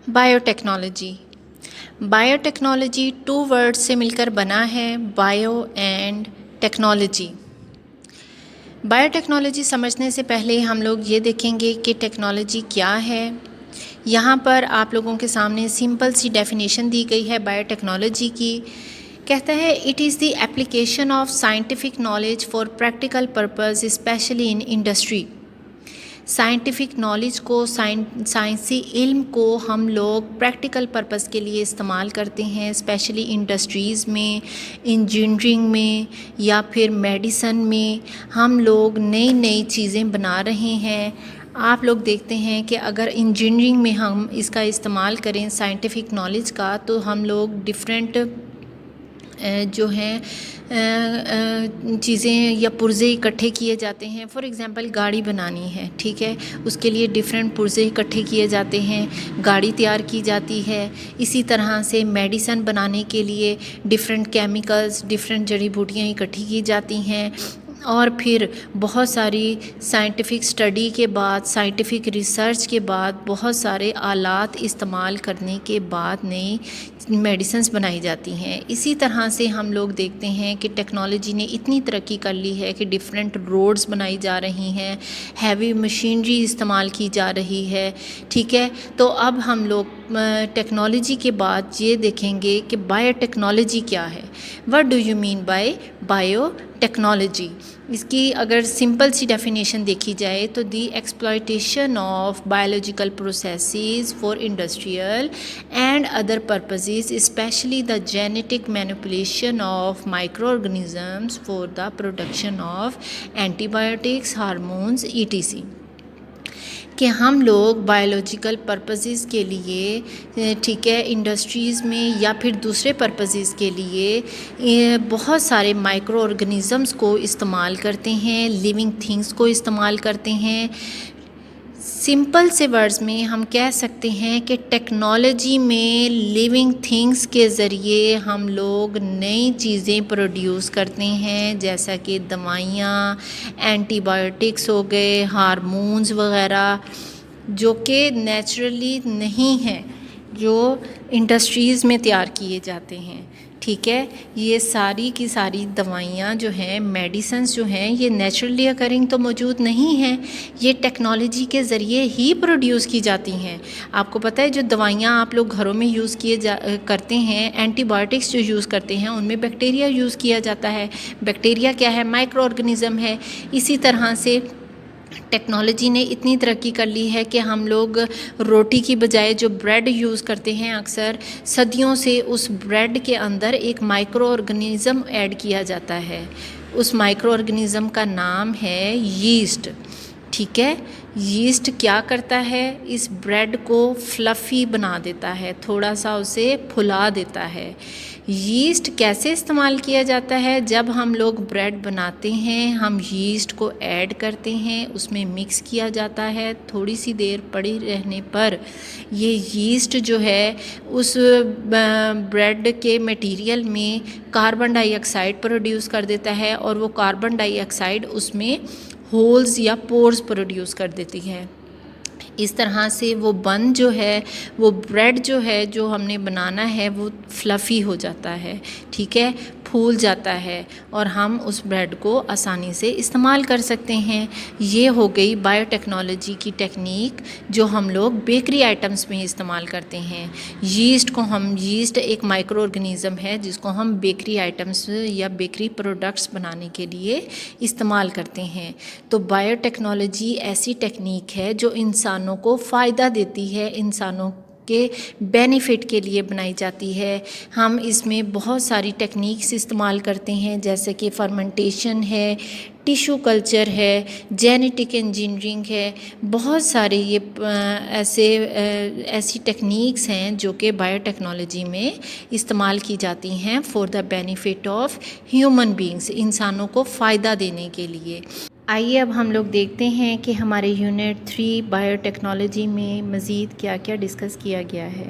Biotechnology. Biotechnology to word से मिलकर बना है, बायो एंड टेक्नोलॉजी। बायोटेक्नोलॉजी समझने से पहले हम लोग ये देखेंगे कि टेक्नोलॉजी क्या है। यहाँ पर आप लोगों के सामने सिंपल सी डेफिनेशन दी गई है बायोटेक्नोलॉजी की। कहता है it is the application of scientific knowledge for practical purpose specially in industry. Scientific knowledge को, साइंसी इल्म को हम लोग प्रैक्टिकल पर्पस के लिए इस्तेमाल करते हैं, स्पेशली इंडस्ट्रीज़ में, इंजीनियरिंग में या फिर मेडिसन में। हम लोग नई नई चीज़ें बना रहे हैं। आप लोग देखते हैं कि अगर इंजीनियरिंग में हम इसका इस्तेमाल करें साइंटिफिक नॉलेज का, तो हम लोग डिफरेंट जो हैं चीज़ें या पुर्ज़े इकट्ठे किए जाते हैं। फॉर एग्ज़ाम्पल गाड़ी बनानी है, ठीक है, उसके लिए डिफरेंट पुर्ज़े इकट्ठे किए जाते हैं, गाड़ी तैयार की जाती है। इसी तरह से मेडिसन बनाने के लिए डिफरेंट केमिकल्स, डिफरेंट जड़ी बूटियाँ इकट्ठी की जाती हैं। और फिर बहुत सारी साइंटिफिक स्टडी के बाद, साइंटिफिक रिसर्च के बाद, बहुत सारे आलात इस्तेमाल करने के बाद नई मेडिसिन्स बनाई जाती हैं। इसी तरह से हम लोग देखते हैं कि टेक्नोलॉजी ने इतनी तरक्की कर ली है कि डिफरेंट रोड्स बनाई जा रही हैं, हैवी मशीनरी इस्तेमाल की जा रही है, ठीक है। तो अब हम लोग टेक्नोलॉजी के बाद ये देखेंगे कि बायोटेक्नोलॉजी क्या है। What do you mean by biotechnology? इसकी अगर सिंपल सी डेफिनेशन देखी जाए तो the exploitation of biological processes for industrial and other purposes, specially the genetic manipulation of micro organisms for the production of antibiotics, hormones, ETC। कि हम लोग biological purposes के लिए, ठीक है, इंडस्ट्रीज़ में या फिर दूसरे पर्पसेस के लिए बहुत सारे माइक्रो ऑर्गेनिज़म्स को इस्तेमाल करते हैं, लिविंग थिंग्स को इस्तेमाल करते हैं। सिंपल से वर्ड्स में हम कह सकते हैं कि टेक्नोलॉजी में लिविंग थिंग्स के ज़रिए हम लोग नई चीज़ें प्रोड्यूस करते हैं, जैसा कि दवाइयाँ, एंटीबायोटिक्स हो गए, हार्मोन्स वग़ैरह, जो कि नेचुरली नहीं हैं, जो इंडस्ट्रीज़ में तैयार किए जाते हैं, ठीक है। ये सारी की सारी दवाइयाँ जो हैं, मेडिसिन्स जो हैं, ये नेचुरली अकरिंग तो मौजूद नहीं हैं, ये टेक्नोलॉजी के ज़रिए ही प्रोड्यूस की जाती हैं। आपको पता है जो दवाइयाँ आप लोग घरों में यूज़ करते हैं, एंटीबायोटिक्स जो यूज़ करते हैं, उनमें बैक्टीरिया यूज़ किया जाता है। बैक्टीरिया क्या है? माइक्रो ऑर्गेनिज़म है। इसी तरह से टेक्नोलॉजी ने इतनी तरक्की कर ली है कि हम लोग रोटी की बजाय जो ब्रेड यूज़ करते हैं, अक्सर सदियों से उस ब्रेड के अंदर एक माइक्रो ऑर्गेनिज़म ऐड किया जाता है। उस माइक्रो ऑर्गेनिज़म का नाम है यीस्ट, ठीक है। यीस्ट क्या करता है? इस ब्रेड को फ्लफ़ी बना देता है, थोड़ा सा उसे फुला देता है। यीस्ट कैसे इस्तेमाल किया जाता है? जब हम लोग ब्रेड बनाते हैं, हम यीस्ट को ऐड करते हैं, उसमें मिक्स किया जाता है। थोड़ी सी देर पड़ी रहने पर ये यीस्ट जो है उस ब्रेड के मटेरियल में कार्बन डाइऑक्साइड प्रोड्यूस कर देता है, और वो कार्बन डाइऑक्साइड उसमें होल्स या पोर्स प्रोड्यूस कर देती है। इस तरह से वो बन जो है, वो ब्रेड जो है जो हमने बनाना है, वो फ्लफ़ी हो जाता है, ठीक है, फूल जाता है, और हम उस ब्रेड को आसानी से इस्तेमाल कर सकते हैं। ये हो गई बायोटेक्नोलॉजी की टेक्निक जो हम लोग बेकरी आइटम्स में इस्तेमाल करते हैं। यीस्ट एक माइक्रो ऑर्गेनिज़म है जिसको हम बेकरी आइटम्स या बेकरी प्रोडक्ट्स बनाने के लिए इस्तेमाल करते हैं। तो बायोटेक्नोलॉजी ऐसी टेक्निक है जो इंसानों को फ़ायदा देती है, इंसानों के बेनिफिट के लिए बनाई जाती है। हम इसमें बहुत सारी टेक्निक्स इस्तेमाल करते हैं, जैसे कि फर्मेंटेशन है, टिश्यू कल्चर है, जेनेटिक इंजीनियरिंग है। बहुत सारे ये ऐसी टेक्निक्स हैं जो कि बायोटेक्नोलॉजी में इस्तेमाल की जाती हैं for the benefit of human beings, इंसानों को फ़ायदा देने के लिए। आइए अब हम लोग देखते हैं कि हमारे यूनिट 3 बायोटेक्नोलॉजी में मज़ीद क्या क्या डिस्कस किया गया है।